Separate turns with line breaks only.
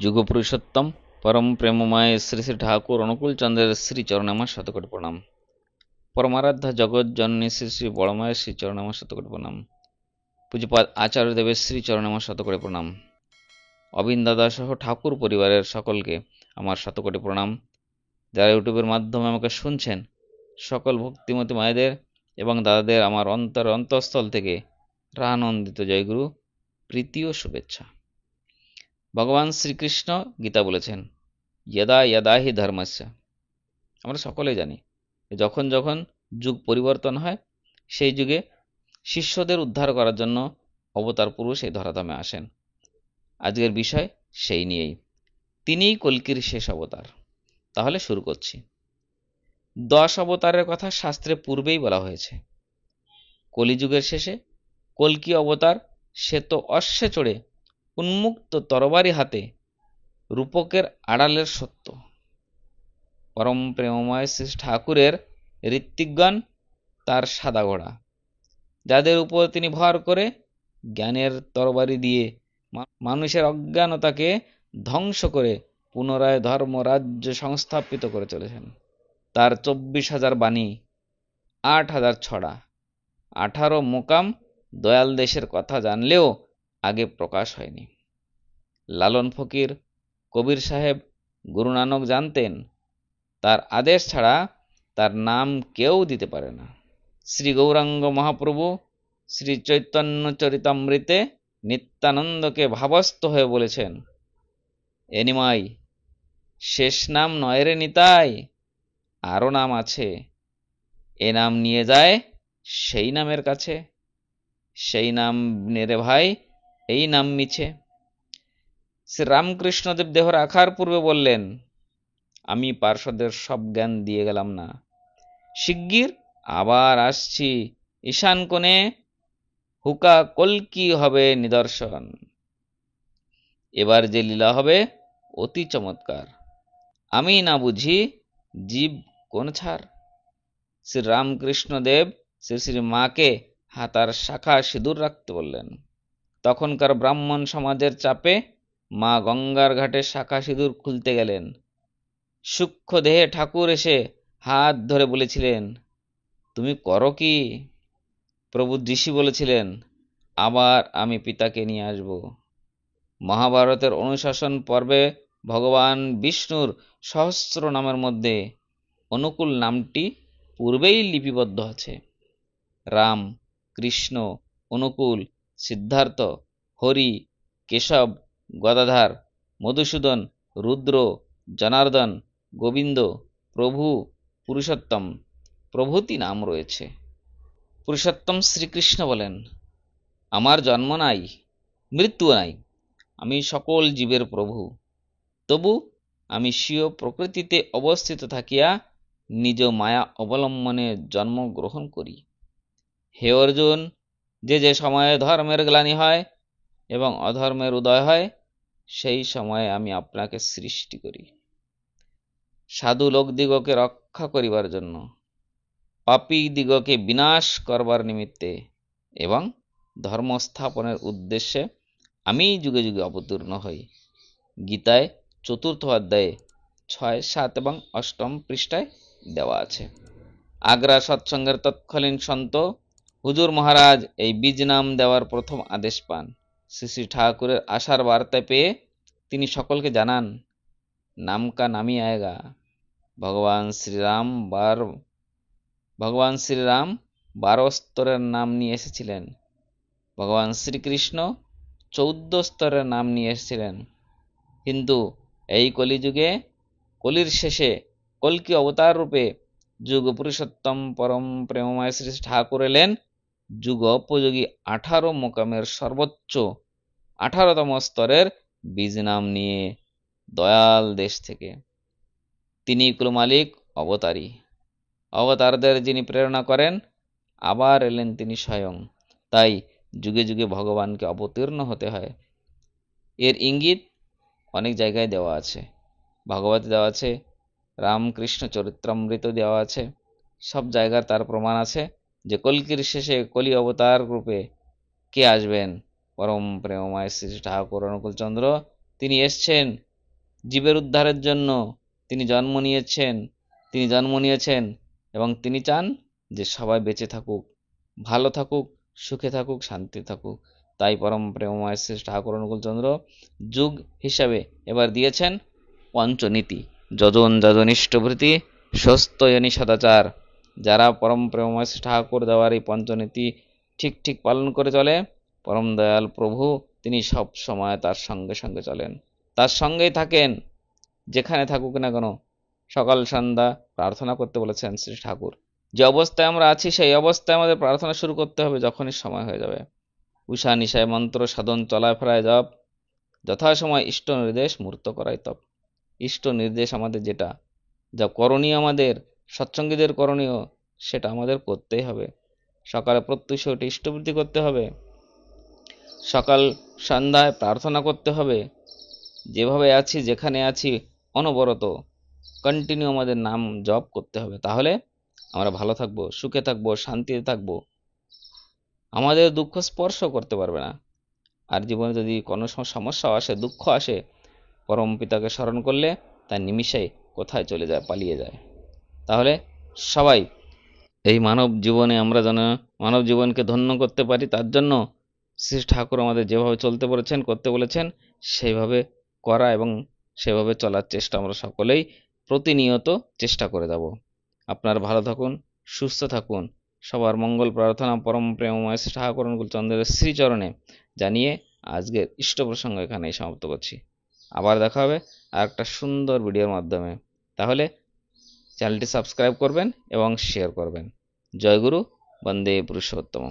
যুগ পুরুষোত্তম পরম প্রেমময় শ্রী শ্রী ঠাকুর অনুকূল চন্দ্রের শ্রীচরণে আমার শতকোটি প্রণাম। পরমারাধ্যা জগৎ জননী শ্রী শ্রী বড়মায়ের শ্রীচরণে আমার শতকোটি প্রণাম। পূজ্যপাদ আচার্য দেবের শ্রীচরণে আমার শতকোটি প্রণাম। অবিন দাদা সহ ঠাকুর পরিবারের সকলকে আমার শতকোটি প্রণাম। যারা ইউটিউবের মাধ্যমে আমাকে শুনছেন, সকল ভক্তিমতী মায়েদের এবং দাদাদের আমার অন্তঃস্থল থেকে রানন্দিত জয়গুরু প্রীতি ও শুভেচ্ছা। ভগবান শ্রীকৃষ্ণ গীতা বলেছেন, যদা যদা হি ধর্মস্য। আমরা সকলেই জানি যখন যখন যুগ পরিবর্তন হয়, সেই যুগে শিষ্যদের উদ্ধার করার জন্য অবতার পুরুষ এই ধরাধামে আসেন। আজকের বিষয় সেই নিয়েই, তিনিই কল্কির শেষ অবতার। তাহলে শুরু করছি। 10 অবতারের কথা শাস্ত্রে পূর্বেই বলা হয়েছে। কলিযুগের শেষে কল্কি অবতার শ্বেত অশ্বে চড়ে উন্মুক্ত তরবারি হাতে রূপকের আড়ালের সত্য। পরম প্রেমময় শ্রী ঠাকুরের ঋত্বিকগণ তার সাদা ঘোড়া, যাদের উপর তিনি ভর করে জ্ঞানের তরবারি দিয়ে মানুষের অজ্ঞানতাকে ধ্বংস করে পুনরায় ধর্ম রাজ্য সংস্থাপিত করে চলেছেন। তার 24,000 বাণী, 8,000 ছড়া, 18 মোকাম দয়াল দেশের কথা জানলেও আগে প্রকাশ হয়নি। লালন ফকির, কবির সাহেব, গুরু নানক জানতেন তার আদেশ ছাড়া তার নাম কেউ দিতে পারে না। শ্রী গৌরাঙ্গ মহাপ্রভু শ্রী চৈতন্য চরিতামৃতে নিত্যানন্দকে ভাবস্থ হয়ে বলেছেন, এ নিমাই, শেষ নাম নয় রে নিতাই, আরো নাম আছে, এ নাম নিয়ে যায় সেই নামের কাছে, সেই নাম নেরে ভাই, এই নাম মিছে। শ্রী রামকৃষ্ণদেব দেহ রাখার পূর্বে বললেন, আমি পার্শ্বদের সব জ্ঞান দিয়ে গেলাম না, শিগগির আবার আসছি, ঈশান কোণে হুকা কল্কি হবে নিদর্শন। এবার যে লীলা হবে অতি চমৎকার, আমি না বুঝি জীব কোন ছাড়। শ্রী রামকৃষ্ণদেব শ্রী শ্রী মাকে হাতার শাখা সিঁদুর রাখতে বললেন। তখনকার ব্রাহ্মণ সমাজের চাপে মা গঙ্গার ঘাটে শাখা সিঁদুর খুলতে গেলেন। সূক্ষ্ম দেহে ঠাকুর এসে হাত ধরে বলেছিলেন, তুমি করো কি? প্রভু ঋষি বলেছিলেন, আবার আমি পিতাকে নিয়ে আসব। মহাভারতের অনুশাসন পর্বে ভগবান বিষ্ণুর সহস্র নামের মধ্যে অনুকূল নামটি পূর্বেই লিপিবদ্ধ আছে। রাম, কৃষ্ণ, অনুকূল, সিদ্ধার্থ, হরি, কেশব, গদাধর, মধুসূদন, রুদ্র, জনার্দন, গোবিন্দ, প্রভু, পুরুষোত্তম প্রভৃতি নাম রয়েছে। পুরুষোত্তম শ্রীকৃষ্ণ বলেন, আমার জন্ম নাই, মৃত্যু নাই, আমি সকল জীবের প্রভু। তবু আমি স্বীয় প্রকৃতিতে অবস্থিত থাকিয়া নিজ মায়া অবলম্বনে জন্মগ্রহণ করি। হে অর্জুন, যে যে সময়ে ধর্মের গ্লানি হয় এবং অধর্মের উদয় হয়, সেই সময়ে আমি আপনাকে সৃষ্টি করি সাধু লোকদিগকে রক্ষা করিবার জন্য, পাপী দিগকে বিনাশ করবার নিমিত্তে এবং ধর্ম স্থাপনের উদ্দেশ্যে আমি যুগে যুগে অবতীর্ণ হই। গীতায় 4th অধ্যায়ে 6, 7 এবং 8 পৃষ্ঠায় দেওয়া আছে। আগ্রা সৎসঙ্গের তৎকালীন সন্ত হুজুর মহারাজ এই বীজ নাম দেওয়ার প্রথম আদেশ পান। শ্রী শ্রী ঠাকুরের আশার বার্তা পেয়ে তিনি সকলকে জানান, নাম কা নামি আয়েগা। ভগবান শ্রীরাম 12 স্তরের নাম নিয়ে এসেছিলেন। ভগবান শ্রীকৃষ্ণ 14 স্তরের নাম নিয়ে এসেছিলেন। কিন্তু এই কলিযুগে, কলির শেষে কল্কি অবতার রূপে যুগ পুরুষোত্তম পরম প্রেমময় শ্রী ঠাকুর এলেন যুগোপযোগী 18 মোকামের সর্বোচ্চ 18তম স্তরের বীজ নাম নিয়ে দয়াল দেশ থেকে। তিনি কুলমালিক অবতারী, অবতারদের যিনি প্রেরণা করেন, আবার এলেন তিনি স্বয়ং। তাই যুগে যুগে ভগবানকে অবতীর্ণ হতে হয়। এর ইঙ্গিত অনেক জায়গায় দেওয়া আছে। ভাগবতে দেওয়া আছে, রামকৃষ্ণ চরিত্রামৃত দেওয়া আছে। সব জায়গার তার প্রমাণ আছে যে কল্কির শেষে কলি অবতার রূপে কে আসবেন? পরম প্রেমময় শ্রী ঠাকুর অনুকূল চন্দ্র। তিনি এসছেন জীবের উদ্ধারের জন্য তিনি জন্ম নিয়েছেন এবং তিনি চান যে সবাই বেঁচে থাকুক, ভালো থাকুক, সুখে থাকুক, শান্তি থাকুক। তাই পরম প্রেমময় শ্রী ঠাকুর অনুকূলচন্দ্র যুগ হিসাবে এবার দিয়েছেন পঞ্চনীতি। যজন যজন ইষ্টভৃতি স্বস্তয়নি সদাচার। যারা পরম প্রেমময় শ্রী ঠাকুর দেওয়ার এই পঞ্চনীতি ঠিক ঠিক পালন করে চলে, পরম দয়াল প্রভু তিনি সব সময় তার সঙ্গে সঙ্গে চলেন, তার সঙ্গেই থাকেন, যেখানে থাকুক না কেন। সকাল সন্ধ্যা প্রার্থনা করতে বলেছেন শ্রী ঠাকুর। যে অবস্থায় আমরা আছি সেই অবস্থায় আমাদের প্রার্থনা শুরু করতে হবে যখনই সময় হয়ে যাবে। উষা নিশায় মন্ত্র সাধন চলায় ফেরায় জপ, যথাসময় ইষ্ট নির্দেশ মূর্ত করাই তপ। ইষ্ট নির্দেশ আমাদের যেটা যা করণীয়, আমাদের সৎসঙ্গীদের করণীয়, সেটা আমাদের করতেই হবে। সকালে প্রত্যুষ উঠে ইষ্টবৃদ্ধি করতে হবে, সকাল সন্ধ্যায় প্রার্থনা করতে হবে, যেভাবে আছি যেখানে আছি অনবরত কন্টিনিউ আমাদের নাম জপ করতে হবে। তাহলে আমরা ভালো থাকবো, সুখে থাকবো, শান্তিতে থাকবো, আমাদের দুঃখ স্পর্শ করতে পারবে না। আর জীবনে যদি কোনো সমস্যা আসে, দুঃখ আসে, পরম পিতাকে স্মরণ করলে তার নিমিষেই কোথায় চলে যায়, পালিয়ে যায়। তাহলে সবাই এই মানব জীবনে আমরা যেন মানব জীবনকে ধন্য করতে পারি, তার জন্য শ্রী ঠাকুর আমাদের যেভাবে চলতে বলেছেন, করতে বলেছেন, সেইভাবে করা এবং সেভাবে চলার চেষ্টা আমরা সকলেই প্রতিনিয়ত চেষ্টা করে যাব। আপনারা ভালো থাকুন, সুস্থ থাকুন। সবার মঙ্গল প্রার্থনা পরম প্রেমময় শ্রী ঠাকুর অনুকূলচন্দ্রের শ্রীচরণে জানিয়ে আজকের ইষ্ট প্রসঙ্গ এখানেই সমাপ্ত করছি। আবার দেখা হবে আর একটা সুন্দর ভিডিওর মাধ্যমে। তাহলে চ্যানেলটি সাবস্ক্রাইব করবেন এবং শেয়ার করবেন। জয় গুরু, বন্দে পুরুষোত্তম।